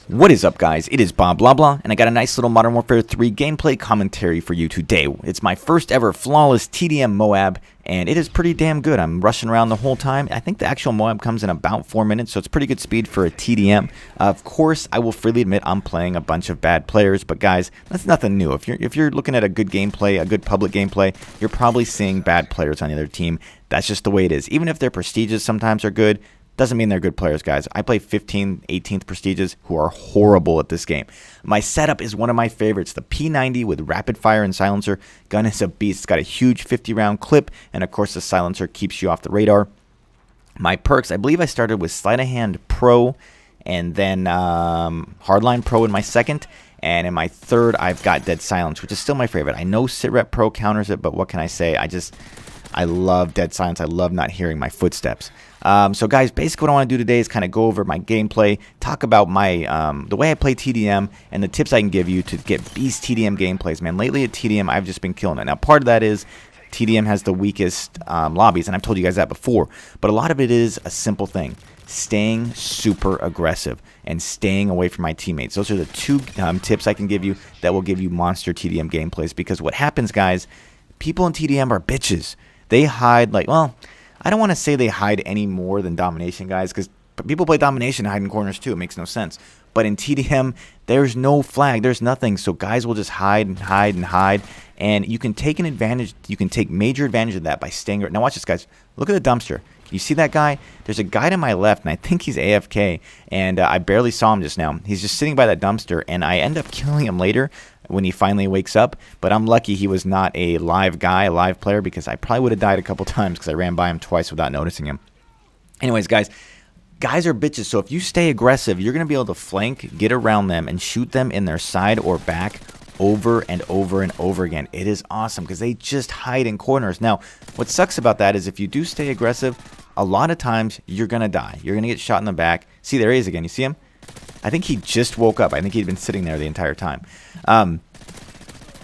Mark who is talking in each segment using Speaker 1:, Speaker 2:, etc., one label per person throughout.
Speaker 1: What is up, guys? It is Bob Blah Blah, and I got a nice little Modern Warfare 3 gameplay commentary for you today. It's my first ever flawless TDM MOAB, and it is pretty damn good. I'm rushing around the whole time. I think the actual MOAB comes in about 4 minutes, so it's pretty good speed for a TDM. Of course, I will freely admit I'm playing a bunch of bad players, but guys, that's nothing new. If you're looking at a good gameplay, a good public gameplay, you're probably seeing bad players on the other team. That's just the way it is. Even if they're prestigious, sometimes are good. Doesn't mean they're good players, guys. I play 15th, 18th prestiges who are horrible at this game. My setup is one of my favorites, the P90 with rapid fire and silencer. Gun is a beast. It's got a huge 50-round clip, and of course the silencer keeps you off the radar. My perks, I believe I started with Sleight of Hand Pro, and then Hardline Pro in my second. And in my third, I've got Dead Silence, which is still my favorite. I know Sitrep Pro counters it, but what can I say? I love Dead Silence. I love not hearing my footsteps. So guys, basically what I want to do today is kind of go over my gameplay, talk about my the way I play TDM, and the tips I can give you to get beast TDM gameplays. Man, lately at TDM, I've just been killing it. Now, part of that is TDM has the weakest lobbies, and I've told you guys that before. But a lot of it is a simple thing. Staying super aggressive and staying away from my teammates. Those are the two tips I can give you that will give you monster TDM gameplays. Because what happens, guys, people in TDM are bitches. They hide like, well, I don't want to say they hide any more than domination, guys, because people play domination and hide in corners too. It makes no sense. But in TDM, there's no flag. There's nothing. So guys will just hide and hide and hide. And you can take an advantage. You can take major advantage of that by staying. Now watch this, guys. Look at the dumpster. You see that guy? There's a guy to my left, and I think he's AFK. And I barely saw him just now. He's just sitting by that dumpster, and I end up killing him later when he finally wakes up. But I'm lucky he was not a live guy, a live player, because I probably would have died a couple times because I ran by him twice without noticing him. Anyways, guys are bitches. So if you stay aggressive, you're going to be able to flank, get around them, and shoot them in their side or back over and over and over again. It is awesome because they just hide in corners. Now, what sucks about that is if you do stay aggressive, a lot of times you're going to die. You're going to get shot in the back. See, there he is again. You see him? I think he just woke up. I think he'd been sitting there the entire time.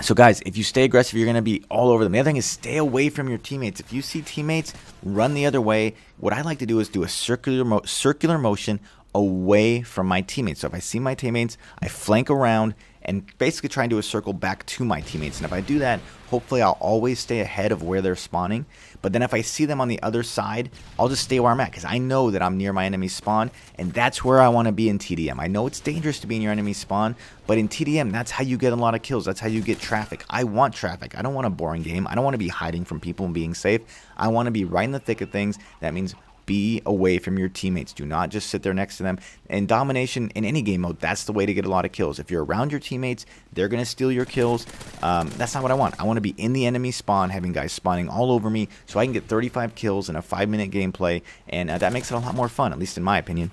Speaker 1: So guys, if you stay aggressive, you're going to be all over them. The other thing is stay away from your teammates. If you see teammates, run the other way. What I like to do is do a circular motion away from my teammates. So if I see my teammates, I flank around and basically try and do a circle back to my teammates. And if I do that, hopefully I'll always stay ahead of where they're spawning. But then if I see them on the other side, I'll just stay where I'm at because I know that I'm near my enemy's spawn, and that's where I want to be in TDM. I know it's dangerous to be in your enemy's spawn, but in TDM, that's how you get a lot of kills. That's how you get traffic. I want traffic. I don't want a boring game. I don't want to be hiding from people and being safe. I want to be right in the thick of things. That means be away from your teammates. Do not just sit there next to them. In domination, in any game mode, that's the way to get a lot of kills. If you're around your teammates, they're going to steal your kills. That's not what I want. I want to be in the enemy spawn, having guys spawning all over me, so I can get 35 kills in a 5-minute gameplay, and that makes it a lot more fun, at least in my opinion.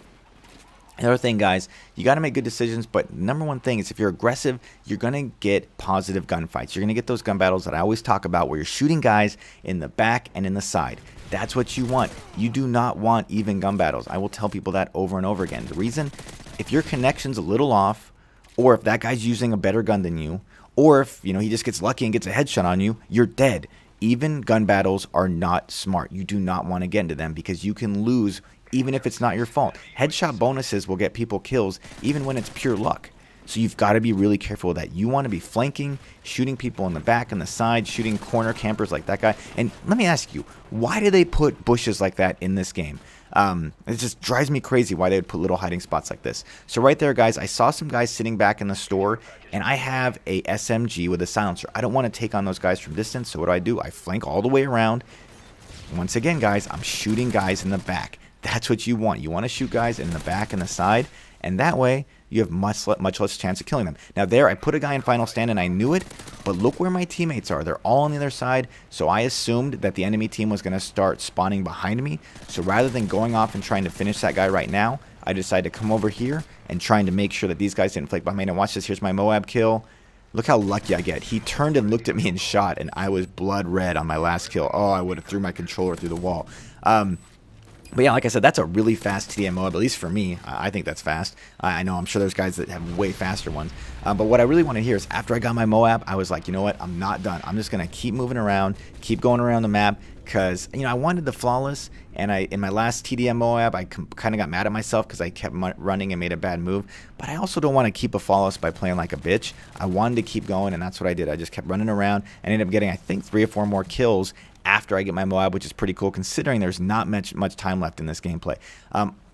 Speaker 1: Another thing, guys, you got to make good decisions, but number one thing is if you're aggressive, you're going to get positive gunfights. You're going to get those gun battles that I always talk about where you're shooting guys in the back and in the side. That's what you want. You do not want even gun battles. I will tell people that over and over again. The reason, if your connection's a little off, or if that guy's using a better gun than you, or if, you know, he just gets lucky and gets a headshot on you, you're dead. Even gun battles are not smart. You do not want to get into them because you can lose even if it's not your fault. Headshot bonuses will get people kills even when it's pure luck. So you've got to be really careful with that. You want to be flanking, shooting people in the back and the side, shooting corner campers like that guy. And let me ask you, why do they put bushes like that in this game? It just drives me crazy why they would put little hiding spots like this. So right there, guys, I saw some guys sitting back in the store, and I have a SMG with a silencer. I don't want to take on those guys from distance, so what do? I flank all the way around. Once again, guys, I'm shooting guys in the back. That's what you want. You want to shoot guys in the back and the side, and that way you have much less chance of killing them. Now there, I put a guy in final stand and I knew it, but look where my teammates are. They're all on the other side, so I assumed that the enemy team was going to start spawning behind me. So rather than going off and trying to finish that guy right now, I decided to come over here and trying to make sure that these guys didn't flake behind me. Now watch this. Here's my MOAB kill. Look how lucky I get. He turned and looked at me and shot, and I was blood red on my last kill. Oh, I would have threw my controller through the wall. But yeah, like I said, that's a really fast TDM MOAB, at least for me. I think that's fast. I know I'm sure there's guys that have way faster ones. But what I really want to hear is after I got my MOAB, I was like, you know what? I'm not done. I'm just going to keep moving around, keep going around the map, because, you know, I wanted the flawless, and in my last TDM MOAB, I kind of got mad at myself because I kept running and made a bad move. But I also don't want to keep a flawless by playing like a bitch. I wanted to keep going, and that's what I did. I just kept running around and ended up getting, I think, 3 or 4 more kills after I get my MOAB, which is pretty cool considering there's not much time left in this gameplay.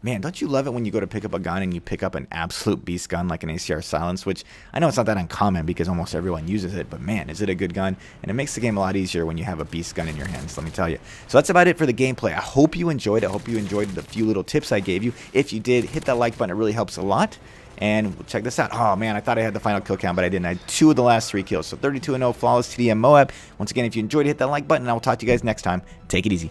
Speaker 1: Man, don't you love it when you go to pick up a gun and you pick up an absolute beast gun like an ACR Silence, which I know it's not that uncommon because almost everyone uses it, but man, is it a good gun, and it makes the game a lot easier when you have a beast gun in your hands, let me tell you. So that's about it for the gameplay. I hope you enjoyed it. I hope you enjoyed the few little tips I gave you. If you did, hit that like button. It really helps a lot. And check this out. Oh, man, I thought I had the final kill count, but I didn't. I had 2 of the last 3 kills. So 32-0 flawless TDM MOAB. Once again, if you enjoyed it, hit that like button, and I will talk to you guys next time. Take it easy.